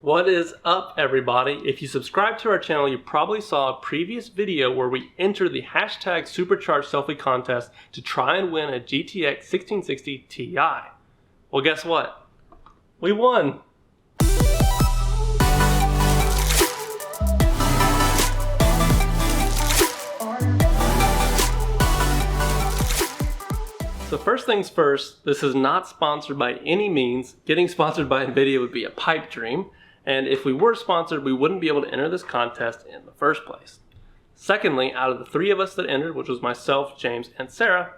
What is up, everybody? If you subscribe to our channel, you probably saw a previous video where we entered the hashtag supercharged selfie contest to try and win a GTX 1660 Ti. Well, guess what? We won! So first things first, this is not sponsored by any means. Getting sponsored by NVIDIA would be a pipe dream. And if we were sponsored, we wouldn't be able to enter this contest in the first place. Secondly, out of the three of us that entered, which was myself, James, and Sarah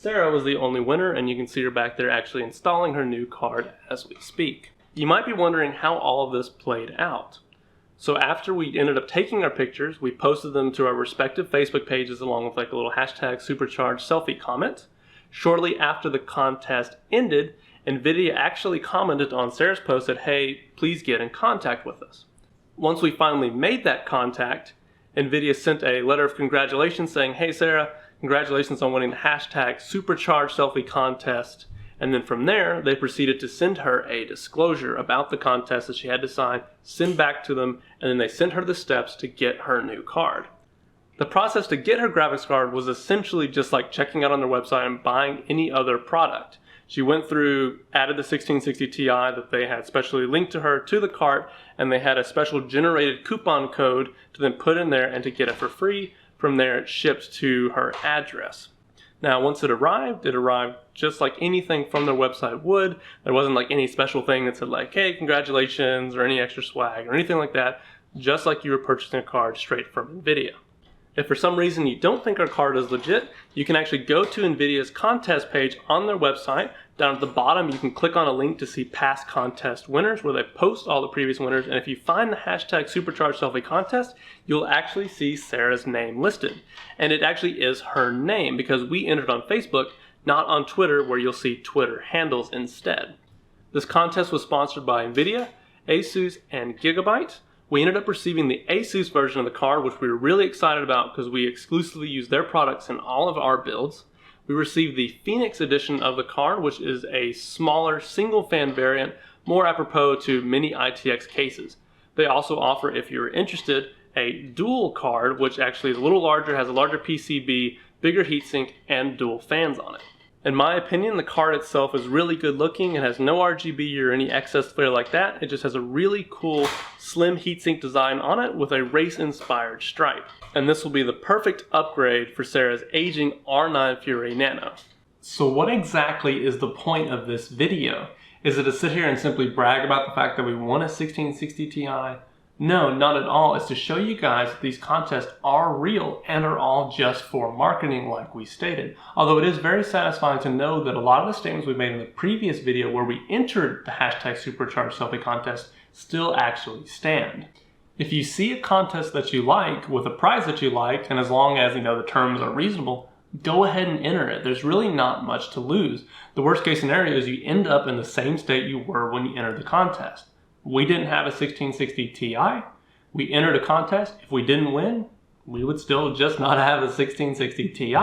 was the only winner, and you can see her back there actually installing her new card as we speak. You might be wondering how all of this played out. So after we ended up taking our pictures, we posted them to our respective Facebook pages along with like a little hashtag supercharged selfie comment. Shortly after the contest ended, NVIDIA actually commented on Sarah's post that, hey, please get in contact with us. Once we finally made that contact, NVIDIA sent a letter of congratulations saying, hey Sarah, congratulations on winning the hashtag supercharged selfie contest. And then from there, they proceeded to send her a disclosure about the contest that she had to sign, send back to them, and then they sent her the steps to get her new card. The process to get her graphics card was essentially just like checking out on their website and buying any other product. She went through, added the 1660 Ti that they had specially linked to her to the cart, and they had a special generated coupon code to then put in there and to get it for free. From there, it shipped to her address. Now, once it arrived just like anything from their website would. There wasn't like any special thing that said like, hey, congratulations, or any extra swag or anything like that, just like you were purchasing a card straight from NVIDIA. If for some reason you don't think our card is legit, you can actually go to NVIDIA's contest page on their website. Down at the bottom, you can click on a link to see past contest winners where they post all the previous winners. And if you find the hashtag supercharged selfie contest, you'll actually see Sarah's name listed. And it actually is her name because we entered on Facebook, not on Twitter, where you'll see Twitter handles instead. This contest was sponsored by NVIDIA, Asus, and Gigabyte. We ended up receiving the Asus version of the card, which we were really excited about because we exclusively use their products in all of our builds. We received the Phoenix edition of the card, which is a smaller single fan variant, more apropos to many ITX cases. They also offer, if you're interested, a dual card, which actually is a little larger, has a larger PCB, bigger heatsink, and dual fans on it. In my opinion, the card itself is really good looking. It has no RGB or any excess flare like that. It just has a really cool slim heatsink design on it with a race-inspired stripe. And this will be the perfect upgrade for Sarah's aging R9 Fury Nano. So what exactly is the point of this video? Is it to sit here and simply brag about the fact that we won a 1660 Ti? No, not at all. It's to show you guys that these contests are real and are all just for marketing like we stated. Although it is very satisfying to know that a lot of the statements we made in the previous video where we entered the hashtag supercharged selfie contest still actually stand. If you see a contest that you like with a prize that you like, and as long as the terms are reasonable, go ahead and enter it. There's really not much to lose. The worst case scenario is you end up in the same state you were when you entered the contest. We didn't have a 1660 Ti. We entered a contest. If we didn't win, we would still just not have a 1660 Ti.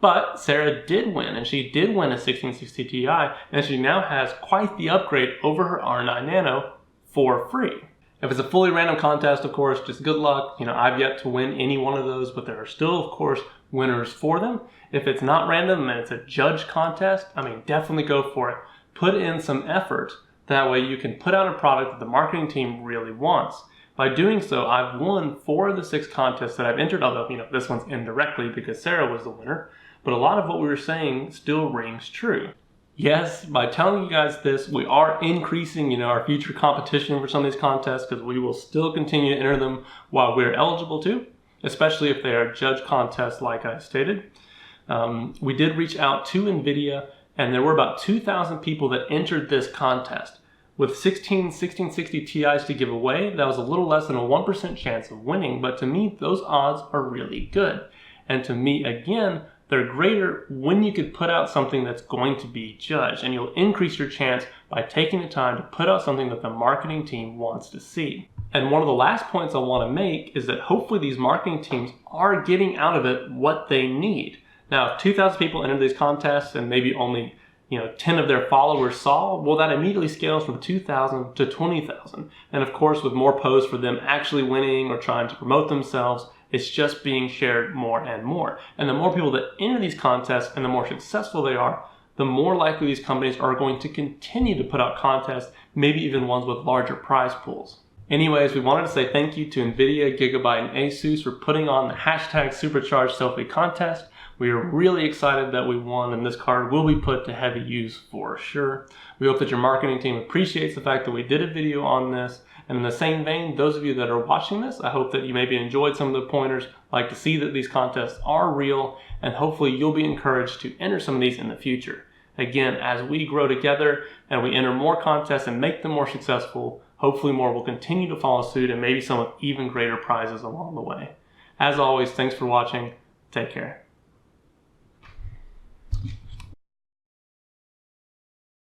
But Sarah did win, and she did win a 1660 Ti, and she now has quite the upgrade over her R9 Nano for free. If it's a fully random contest, of course, just good luck. I've yet to win any one of those, but there are still, of course, winners for them. If it's not random and it's a judge contest, definitely go for it. Put in some effort. That way you can put out a product that the marketing team really wants. By doing so, I've won 4 of the 6 contests that I've entered, although this one's indirectly because Sarah was the winner. But a lot of what we were saying still rings true. Yes, by telling you guys this, we are increasing our future competition for some of these contests because we will still continue to enter them while we're eligible to, especially if they are judge contests like I stated. We did reach out to NVIDIA, and there were about 2,000 people that entered this contest. With 1660 Ti's to give away, that was a little less than a 1% chance of winning, but to me, those odds are really good. And to me, again, they're greater when you could put out something that's going to be judged, and you'll increase your chance by taking the time to put out something that the marketing team wants to see. And one of the last points I want to make is that hopefully these marketing teams are getting out of it what they need. Now, if 2,000 people enter these contests and maybe only 10 of their followers saw, well, that immediately scales from 2,000 to 20,000. And of course, with more posts for them actually winning or trying to promote themselves, it's just being shared more and more. And the more people that enter these contests and the more successful they are, the more likely these companies are going to continue to put out contests, maybe even ones with larger prize pools. Anyways, we wanted to say thank you to NVIDIA, Gigabyte, and Asus for putting on the hashtag Supercharged Selfie contest. We are really excited that we won, and this card will be put to heavy use for sure. We hope that your marketing team appreciates the fact that we did a video on this. And in the same vein, those of you that are watching this, I hope that you maybe enjoyed some of the pointers, like to see that these contests are real, and hopefully you'll be encouraged to enter some of these in the future. Again, as we grow together and we enter more contests and make them more successful, hopefully more will continue to follow suit, and maybe some with even greater prizes along the way. As always, thanks for watching. Take care.